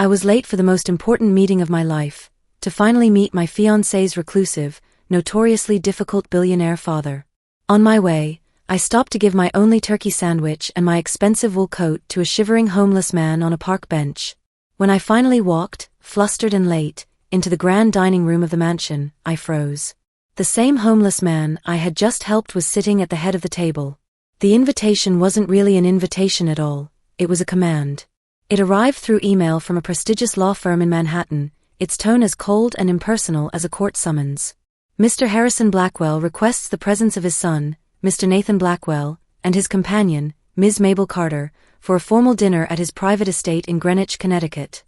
I was late for the most important meeting of my life, to finally meet my fiancé's reclusive, notoriously difficult billionaire father. On my way, I stopped to give my only turkey sandwich and my expensive wool coat to a shivering homeless man on a park bench. When I finally walked, flustered and late, into the grand dining room of the mansion, I froze. The same homeless man I had just helped was sitting at the head of the table. The invitation wasn't really an invitation at all, it was a command. It arrived through email from a prestigious law firm in Manhattan, its tone as cold and impersonal as a court summons. Mr. Harrison Blackwell requests the presence of his son, Mr. Nathan Blackwell, and his companion, Ms. Mabel Carter, for a formal dinner at his private estate in Greenwich, Connecticut.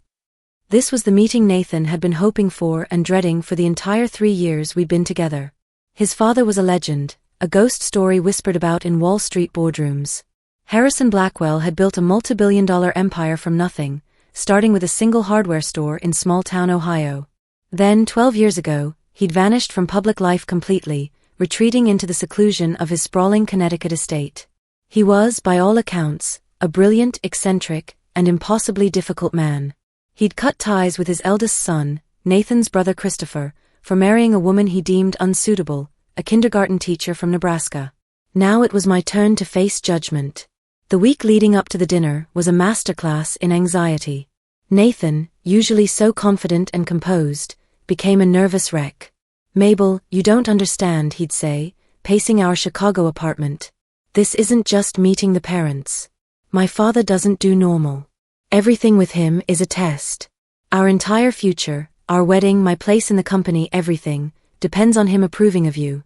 This was the meeting Nathan had been hoping for and dreading for the entire 3 years we'd been together. His father was a legend, a ghost story whispered about in Wall Street boardrooms. Harrison Blackwell had built a multi-billion-dollar empire from nothing, starting with a single hardware store in small-town Ohio. Then, 12 years ago, he'd vanished from public life completely, retreating into the seclusion of his sprawling Connecticut estate. He was, by all accounts, a brilliant, eccentric, and impossibly difficult man. He'd cut ties with his eldest son, Nathan's brother Christopher, for marrying a woman he deemed unsuitable, a kindergarten teacher from Nebraska. Now it was my turn to face judgment. The week leading up to the dinner was a masterclass in anxiety. Nathan, usually so confident and composed, became a nervous wreck. "Mabel, you don't understand," he'd say, pacing our Chicago apartment. "This isn't just meeting the parents. My father doesn't do normal. Everything with him is a test. Our entire future, our wedding, my place in the company, everything, depends on him approving of you."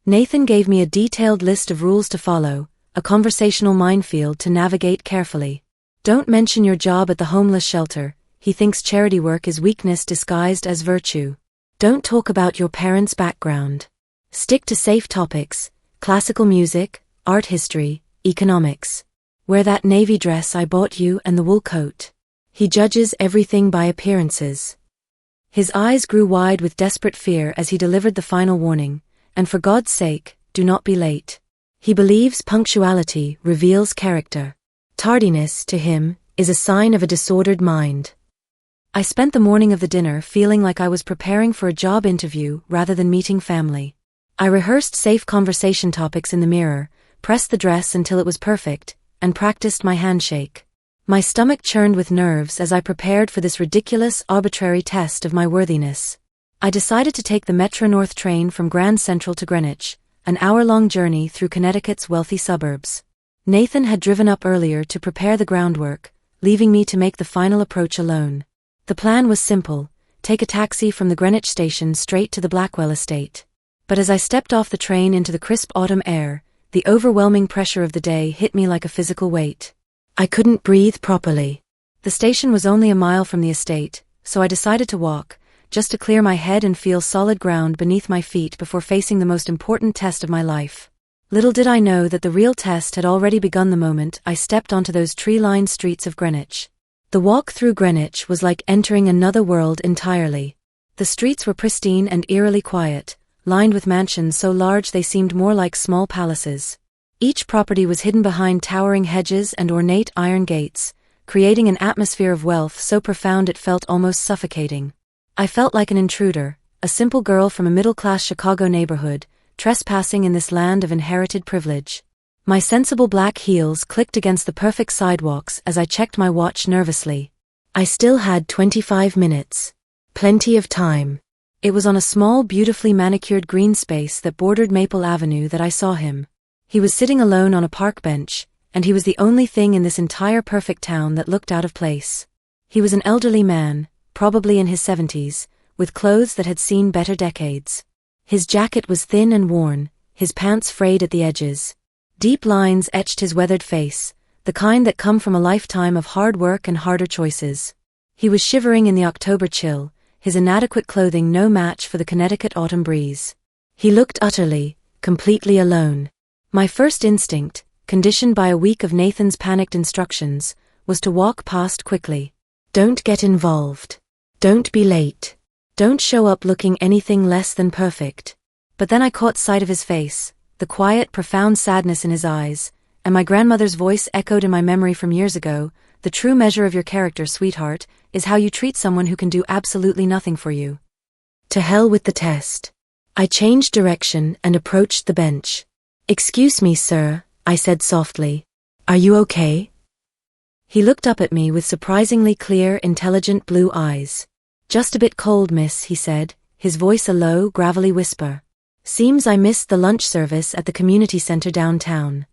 Nathan gave me a detailed list of rules to follow, a conversational minefield to navigate carefully. Don't mention your job at the homeless shelter, he thinks charity work is weakness disguised as virtue. Don't talk about your parents' background. Stick to safe topics, classical music, art history, economics. Wear that navy dress I bought you and the wool coat. He judges everything by appearances. His eyes grew wide with desperate fear as he delivered the final warning, and for God's sake, do not be late. He believes punctuality reveals character. Tardiness, to him, is a sign of a disordered mind. I spent the morning of the dinner feeling like I was preparing for a job interview rather than meeting family. I rehearsed safe conversation topics in the mirror, pressed the dress until it was perfect, and practiced my handshake. My stomach churned with nerves as I prepared for this ridiculous, arbitrary test of my worthiness. I decided to take the Metro-North train from Grand Central to Greenwich, an hour-long journey through Connecticut's wealthy suburbs. Nathan had driven up earlier to prepare the groundwork, leaving me to make the final approach alone. The plan was simple: take a taxi from the Greenwich station straight to the Blackwell estate. But as I stepped off the train into the crisp autumn air, the overwhelming pressure of the day hit me like a physical weight. I couldn't breathe properly. The station was only a mile from the estate, so I decided to walk, just to clear my head and feel solid ground beneath my feet before facing the most important test of my life. Little did I know that the real test had already begun the moment I stepped onto those tree-lined streets of Greenwich. The walk through Greenwich was like entering another world entirely. The streets were pristine and eerily quiet, lined with mansions so large they seemed more like small palaces. Each property was hidden behind towering hedges and ornate iron gates, creating an atmosphere of wealth so profound it felt almost suffocating. I felt like an intruder, a simple girl from a middle-class Chicago neighborhood, trespassing in this land of inherited privilege. My sensible black heels clicked against the perfect sidewalks as I checked my watch nervously. I still had 25 minutes. Plenty of time. It was on a small, beautifully manicured green space that bordered Maple Avenue that I saw him. He was sitting alone on a park bench, and he was the only thing in this entire perfect town that looked out of place. He was an elderly man, probably in his 70s, with clothes that had seen better decades. His jacket was thin and worn, his pants frayed at the edges. Deep lines etched his weathered face, the kind that come from a lifetime of hard work and harder choices. He was shivering in the October chill, his inadequate clothing no match for the Connecticut autumn breeze. He looked utterly, completely alone. My first instinct, conditioned by a week of Nathan's panicked instructions, was to walk past quickly. Don't get involved. Don't be late. Don't show up looking anything less than perfect. But then I caught sight of his face, the quiet, profound sadness in his eyes, and my grandmother's voice echoed in my memory from years ago, The true measure of your character, sweetheart, is how you treat someone who can do absolutely nothing for you. To hell with the test. I changed direction and approached the bench. Excuse me, sir, I said softly. Are you okay? He looked up at me with surprisingly clear, intelligent blue eyes. Just a bit cold, miss, he said, his voice a low, gravelly whisper. Seems I missed the lunch service at the community center downtown.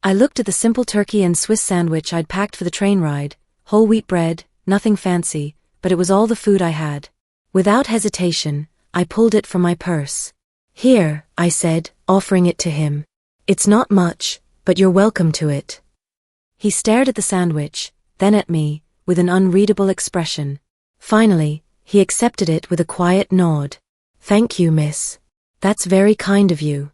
I looked at the simple turkey and Swiss sandwich I'd packed for the train ride, whole wheat bread, nothing fancy, but it was all the food I had. Without hesitation, I pulled it from my purse. Here, I said, offering it to him. It's not much, but you're welcome to it. He stared at the sandwich, then at me, with an unreadable expression. Finally, he accepted it with a quiet nod. Thank you, miss. That's very kind of you.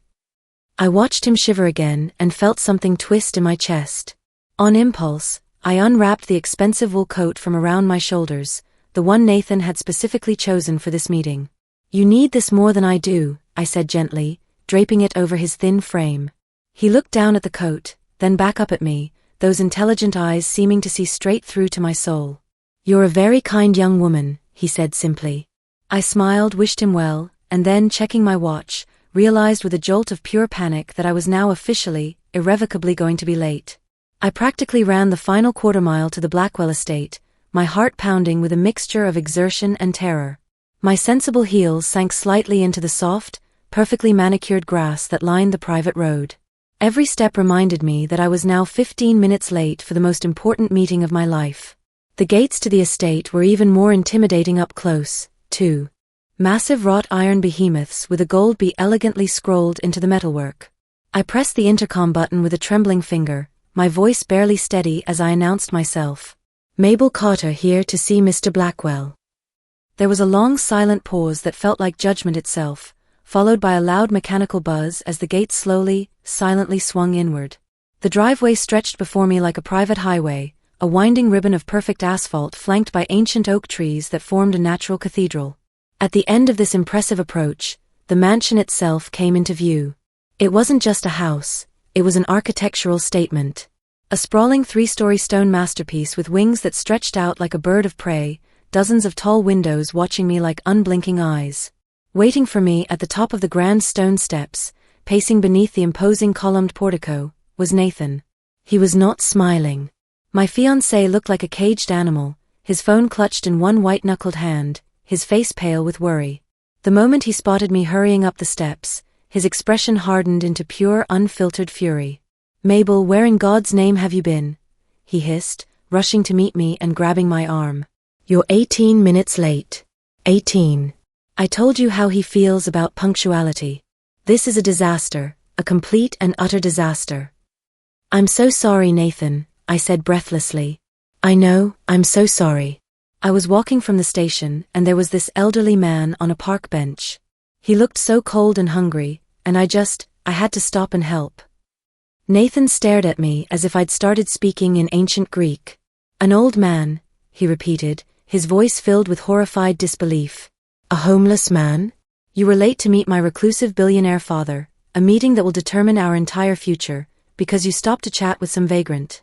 I watched him shiver again and felt something twist in my chest. On impulse, I unwrapped the expensive wool coat from around my shoulders, the one Nathan had specifically chosen for this meeting. You need this more than I do, I said gently, draping it over his thin frame. He looked down at the coat, then back up at me, those intelligent eyes seeming to see straight through to my soul. You're a very kind young woman, he said simply. I smiled, wished him well, and then, checking my watch, realized with a jolt of pure panic that I was now officially, irrevocably going to be late. I practically ran the final quarter mile to the Blackwell estate, my heart pounding with a mixture of exertion and terror. My sensible heels sank slightly into the soft, perfectly manicured grass that lined the private road. Every step reminded me that I was now 15 minutes late for the most important meeting of my life. The gates to the estate were even more intimidating up close, too. Massive wrought iron behemoths with a gold B elegantly scrolled into the metalwork. I pressed the intercom button with a trembling finger, my voice barely steady as I announced myself. Mabel Carter here to see Mr. Blackwell. There was a long silent pause that felt like judgment itself, followed by a loud mechanical buzz as the gates slowly, silently swung inward. The driveway stretched before me like a private highway, a winding ribbon of perfect asphalt flanked by ancient oak trees that formed a natural cathedral. At the end of this impressive approach, the mansion itself came into view. It wasn't just a house, it was an architectural statement. A sprawling 3-story stone masterpiece with wings that stretched out like a bird of prey, dozens of tall windows watching me like unblinking eyes. Waiting for me at the top of the grand stone steps, pacing beneath the imposing columned portico, was Nathan. He was not smiling. My fiancé looked like a caged animal, his phone clutched in one white-knuckled hand, his face pale with worry. The moment he spotted me hurrying up the steps, his expression hardened into pure, unfiltered fury. Mabel, where in God's name have you been? He hissed, rushing to meet me and grabbing my arm. You're 18 minutes late. 18. I told you how he feels about punctuality. This is a disaster, a complete and utter disaster. I'm so sorry, Nathan, I said breathlessly. I know, I'm so sorry. I was walking from the station and there was this elderly man on a park bench. He looked so cold and hungry, and I had to stop and help. Nathan stared at me as if I'd started speaking in ancient Greek. An old man, he repeated, his voice filled with horrified disbelief. A homeless man? You were late to meet my reclusive billionaire father, a meeting that will determine our entire future, because you stopped to chat with some vagrant.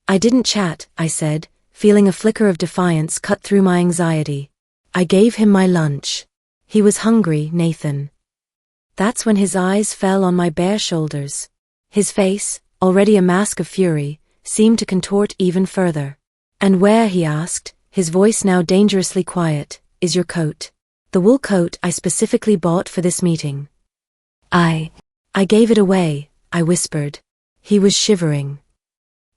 I didn't chat, I said, feeling a flicker of defiance cut through my anxiety. I gave him my lunch. He was hungry, Nathan. That's when his eyes fell on my bare shoulders. His face, already a mask of fury, seemed to contort even further. And where, he asked, his voice now dangerously quiet, is your coat? The wool coat I specifically bought for this meeting. I gave it away, I whispered. He was shivering.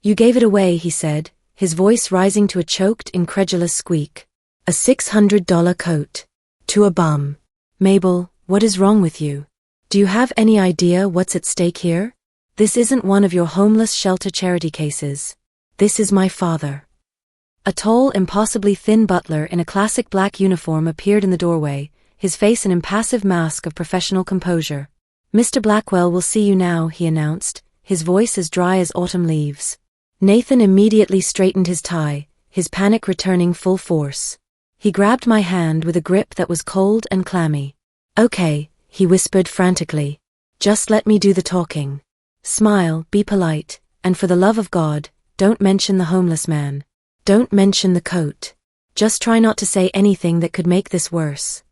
You gave it away, he said, his voice rising to a choked, incredulous squeak. A $600 coat. To a bum. Mabel, what is wrong with you? Do you have any idea what's at stake here? This isn't one of your homeless shelter charity cases. This is my father. A tall, impossibly thin butler in a classic black uniform appeared in the doorway, his face an impassive mask of professional composure. Mr. Blackwell will see you now, he announced, his voice as dry as autumn leaves. Nathan immediately straightened his tie, his panic returning full force. He grabbed my hand with a grip that was cold and clammy. Okay, he whispered frantically. Just let me do the talking. Smile, be polite, and for the love of God, Don't mention the homeless man. Don't mention the coat. Just try not to say anything that could make this worse.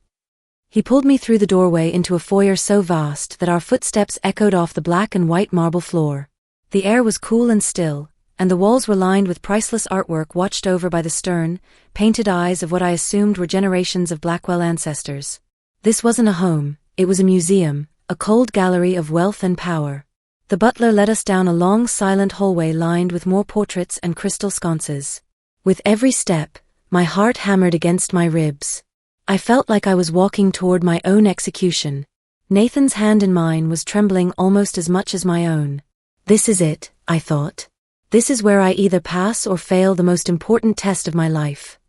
He pulled me through the doorway into a foyer so vast that our footsteps echoed off the black and white marble floor. The air was cool and still, and the walls were lined with priceless artwork watched over by the stern, painted eyes of what I assumed were generations of Blackwell ancestors. This wasn't a home, it was a museum, a cold gallery of wealth and power. The butler led us down a long silent hallway lined with more portraits and crystal sconces. With every step, my heart hammered against my ribs. I felt like I was walking toward my own execution. Nathan's hand in mine was trembling almost as much as my own. This is it, I thought. This is where I either pass or fail the most important test of my life.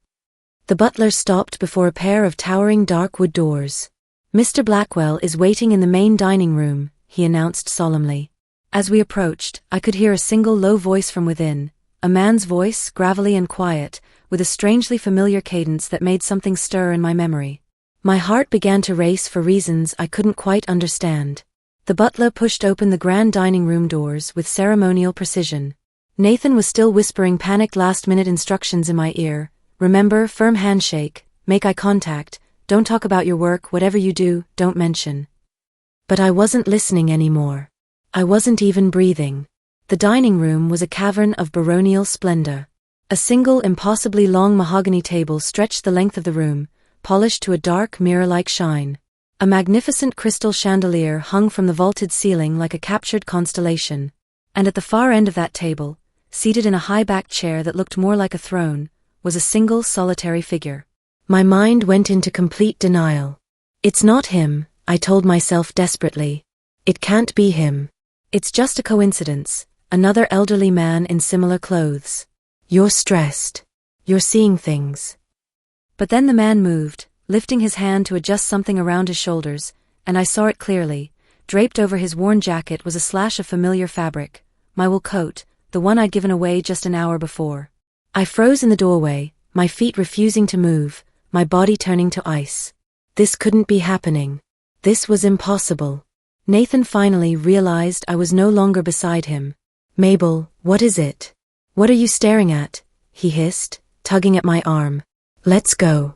The butler stopped before a pair of towering dark wood doors. Mr. Blackwell is waiting in the main dining room, he announced solemnly. As we approached, I could hear a single low voice from within, a man's voice, gravelly and quiet, with a strangely familiar cadence that made something stir in my memory. My heart began to race for reasons I couldn't quite understand. The butler pushed open the grand dining room doors with ceremonial precision. Nathan was still whispering panicked last-minute instructions in my ear. Remember, firm handshake, make eye contact, don't talk about your work, whatever you do, don't mention. But I wasn't listening anymore. I wasn't even breathing. The dining room was a cavern of baronial splendor. A single impossibly long mahogany table stretched the length of the room, polished to a dark mirror-like shine. A magnificent crystal chandelier hung from the vaulted ceiling like a captured constellation. And at the far end of that table, seated in a high-backed chair that looked more like a throne, was a single solitary figure. My mind went into complete denial. It's not him, I told myself desperately. It can't be him. It's just a coincidence, another elderly man in similar clothes. You're stressed. You're seeing things. But then the man moved, lifting his hand to adjust something around his shoulders, and I saw it clearly. Draped over his worn jacket was a slash of familiar fabric, my wool coat, the one I'd given away just an hour before. I froze in the doorway, my feet refusing to move, my body turning to ice. This couldn't be happening. This was impossible. Nathan finally realized I was no longer beside him. Mabel, what is it? What are you staring at? He hissed, tugging at my arm. Let's go.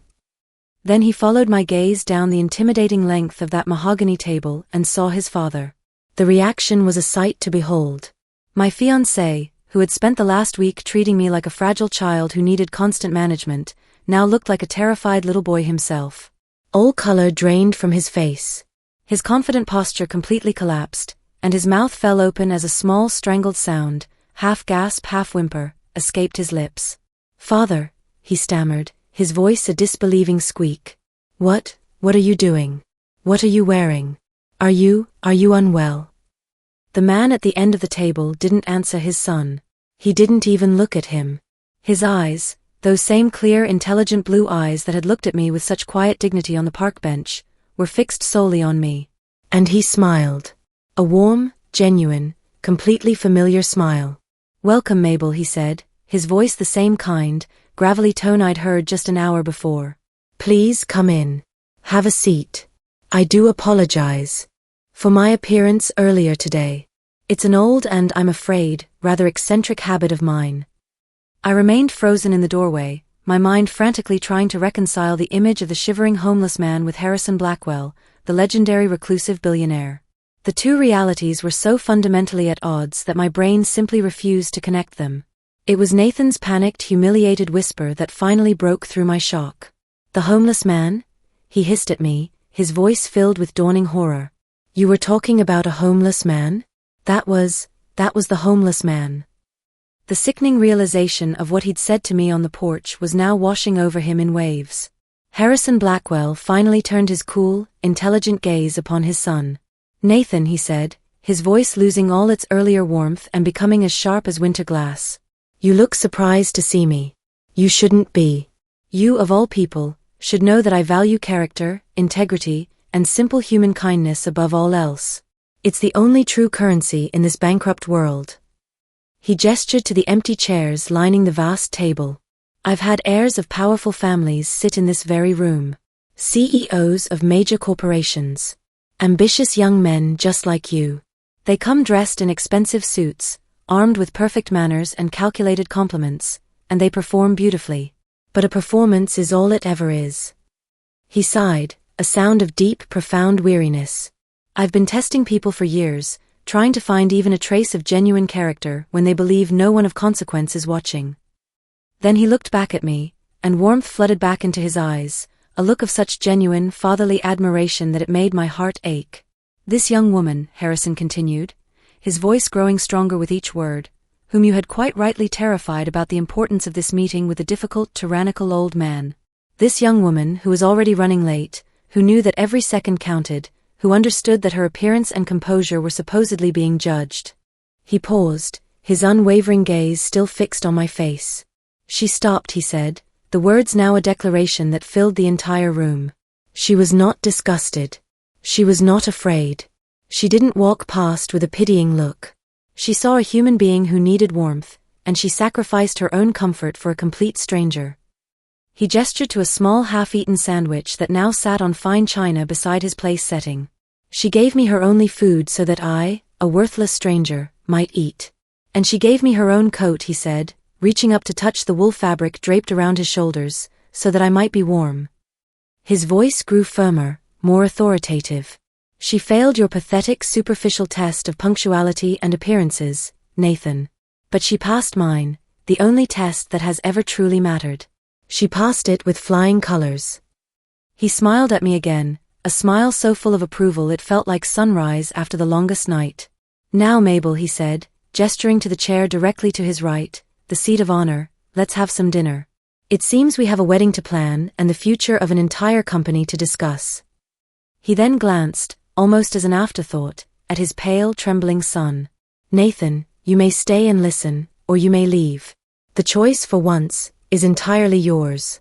Then he followed my gaze down the intimidating length of that mahogany table and saw his father. The reaction was a sight to behold. My fiancé, who had spent the last week treating me like a fragile child who needed constant management, now looked like a terrified little boy himself. All color drained from his face. His confident posture completely collapsed, and his mouth fell open as a small strangled sound, half gasp, half whimper, escaped his lips. Father, he stammered, his voice a disbelieving squeak. What are you doing? What are you wearing? Are you unwell? The man at the end of the table didn't answer his son. He didn't even look at him. His eyes, those same clear, intelligent blue eyes that had looked at me with such quiet dignity on the park bench, were fixed solely on me. And he smiled. A warm, genuine, completely familiar smile. Welcome, Mabel, he said, his voice the same kind, gravelly tone I'd heard just an hour before. Please come in. Have a seat. I do apologize for my appearance earlier today. It's an old and, I'm afraid, rather eccentric habit of mine. I remained frozen in the doorway, my mind frantically trying to reconcile the image of the shivering homeless man with Harrison Blackwell, the legendary reclusive billionaire. The two realities were so fundamentally at odds that my brain simply refused to connect them. It was Nathan's panicked, humiliated whisper that finally broke through my shock. The homeless man? He hissed at me, his voice filled with dawning horror. You were talking about a homeless man? That was the homeless man. The sickening realization of what he'd said to me on the porch was now washing over him in waves. Harrison Blackwell finally turned his cool, intelligent gaze upon his son. Nathan, he said, his voice losing all its earlier warmth and becoming as sharp as winter glass. You look surprised to see me. You shouldn't be. You, of all people, should know that I value character, integrity, and simple human kindness above all else. It's the only true currency in this bankrupt world. He gestured to the empty chairs lining the vast table. I've had heirs of powerful families sit in this very room. CEOs of major corporations. Ambitious young men just like you. They come dressed in expensive suits, armed with perfect manners and calculated compliments, and they perform beautifully. But a performance is all it ever is. He sighed, a sound of deep, profound weariness. I've been testing people for years, trying to find even a trace of genuine character when they believe no one of consequence is watching. Then he looked back at me, and warmth flooded back into his eyes, a look of such genuine, fatherly admiration that it made my heart ache. This young woman, Harrison continued, his voice growing stronger with each word, whom you had quite rightly terrified about the importance of this meeting with the difficult, tyrannical old man. This young woman, who was already running late, who knew that every second counted, who understood that her appearance and composure were supposedly being judged. He paused, his unwavering gaze still fixed on my face. She stopped, he said, the words now a declaration that filled the entire room. She was not disgusted. She was not afraid. She didn't walk past with a pitying look. She saw a human being who needed warmth, and she sacrificed her own comfort for a complete stranger. He gestured to a small half-eaten sandwich that now sat on fine china beside his place setting. She gave me her only food so that I, a worthless stranger, might eat. And she gave me her own coat, he said, reaching up to touch the wool fabric draped around his shoulders, so that I might be warm. His voice grew firmer, more authoritative. She failed your pathetic, superficial test of punctuality and appearances, Nathan. But she passed mine, the only test that has ever truly mattered. She passed it with flying colors. He smiled at me again, a smile so full of approval it felt like sunrise after the longest night. Now, Mabel, he said, gesturing to the chair directly to his right, the seat of honor, let's have some dinner. It seems we have a wedding to plan and the future of an entire company to discuss. He then glanced, almost as an afterthought, at his pale, trembling son. Nathan, you may stay and listen, or you may leave. The choice, for once, is entirely yours.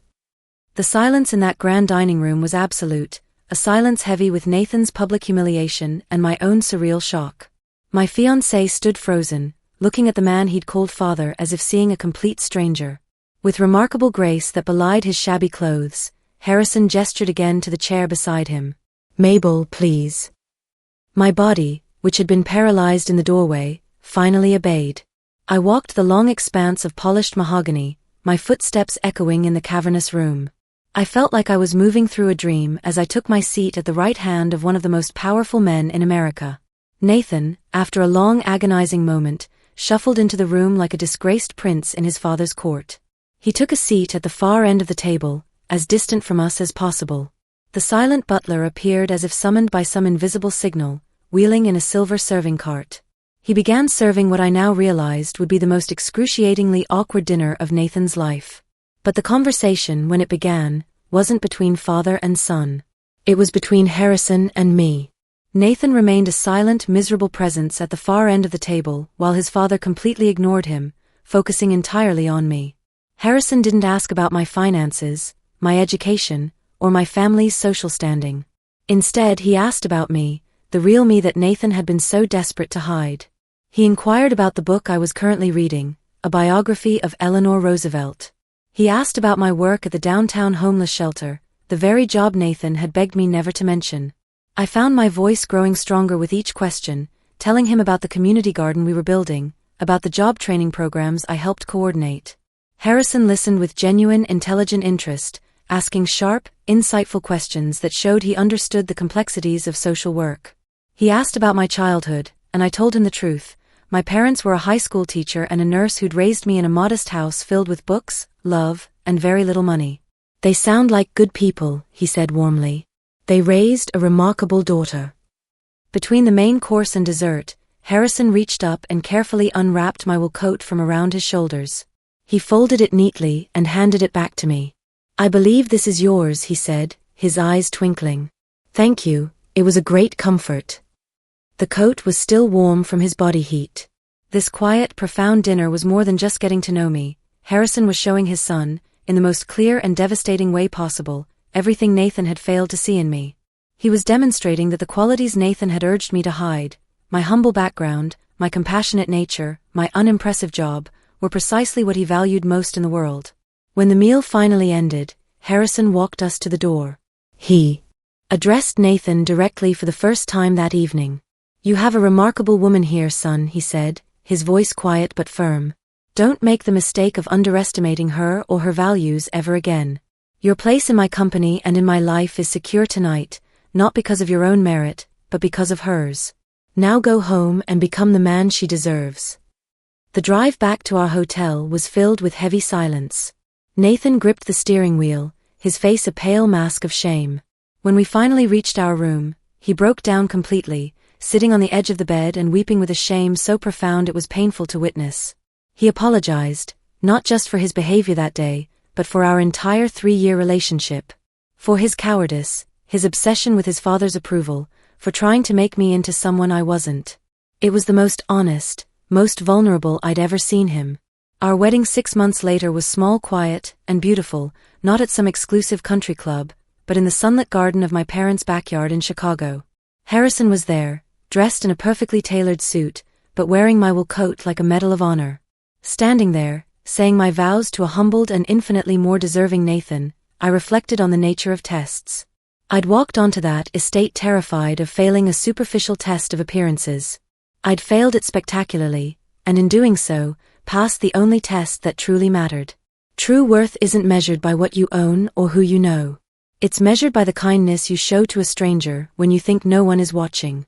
The silence in that grand dining room was absolute, a silence heavy with Nathan's public humiliation and my own surreal shock. My fiancé stood frozen, looking at the man he'd called father as if seeing a complete stranger. With remarkable grace that belied his shabby clothes, Harrison gestured again to the chair beside him. Mabel, please. My body, which had been paralyzed in the doorway, finally obeyed. I walked the long expanse of polished mahogany, my footsteps echoing in the cavernous room. I felt like I was moving through a dream as I took my seat at the right hand of one of the most powerful men in America. Nathan, after a long agonizing moment, shuffled into the room like a disgraced prince in his father's court. He took a seat at the far end of the table, as distant from us as possible. The silent butler appeared as if summoned by some invisible signal, wheeling in a silver serving cart. He began serving what I now realized would be the most excruciatingly awkward dinner of Nathan's life. But the conversation, when it began, wasn't between father and son. It was between Harrison and me. Nathan remained a silent, miserable presence at the far end of the table while his father completely ignored him, focusing entirely on me. Harrison didn't ask about my finances, my education, or my family's social standing. Instead, he asked about me, the real me that Nathan had been so desperate to hide. He inquired about the book I was currently reading, a biography of Eleanor Roosevelt. He asked about my work at the downtown homeless shelter, the very job Nathan had begged me never to mention. I found my voice growing stronger with each question, telling him about the community garden we were building, about the job training programs I helped coordinate. Harrison listened with genuine, intelligent interest, asking sharp, insightful questions that showed he understood the complexities of social work. He asked about my childhood, and I told him the truth. My parents were a high school teacher and a nurse who'd raised me in a modest house filled with books, love, and very little money. They sound like good people, he said warmly. They raised a remarkable daughter. Between the main course and dessert, Harrison reached up and carefully unwrapped my wool coat from around his shoulders. He folded it neatly and handed it back to me. I believe this is yours, he said, his eyes twinkling. Thank you, it was a great comfort. The coat was still warm from his body heat. This quiet, profound dinner was more than just getting to know me. Harrison was showing his son, in the most clear and devastating way possible, everything Nathan had failed to see in me. He was demonstrating that the qualities Nathan had urged me to hide, my humble background, my compassionate nature, my unimpressive job, were precisely what he valued most in the world. When the meal finally ended, Harrison walked us to the door. He addressed Nathan directly for the first time that evening. You have a remarkable woman here, son, he said, his voice quiet but firm. Don't make the mistake of underestimating her or her values ever again. Your place in my company and in my life is secure tonight, not because of your own merit, but because of hers. Now go home and become the man she deserves. The drive back to our hotel was filled with heavy silence. Nathan gripped the steering wheel, his face a pale mask of shame. When we finally reached our room, he broke down completely, sitting on the edge of the bed and weeping with a shame so profound it was painful to witness. He apologized, not just for his behavior that day, but for our entire 3-year relationship. For his cowardice, his obsession with his father's approval, for trying to make me into someone I wasn't. It was the most honest, most vulnerable I'd ever seen him. Our wedding 6 months later was small, quiet, and beautiful, not at some exclusive country club, but in the sunlit garden of my parents' backyard in Chicago. Harrison was there, dressed in a perfectly tailored suit, but wearing my wool coat like a medal of honor. Standing there, saying my vows to a humbled and infinitely more deserving Nathan, I reflected on the nature of tests. I'd walked onto that estate terrified of failing a superficial test of appearances. I'd failed it spectacularly, and in doing so, passed the only test that truly mattered. True worth isn't measured by what you own or who you know. It's measured by the kindness you show to a stranger when you think no one is watching.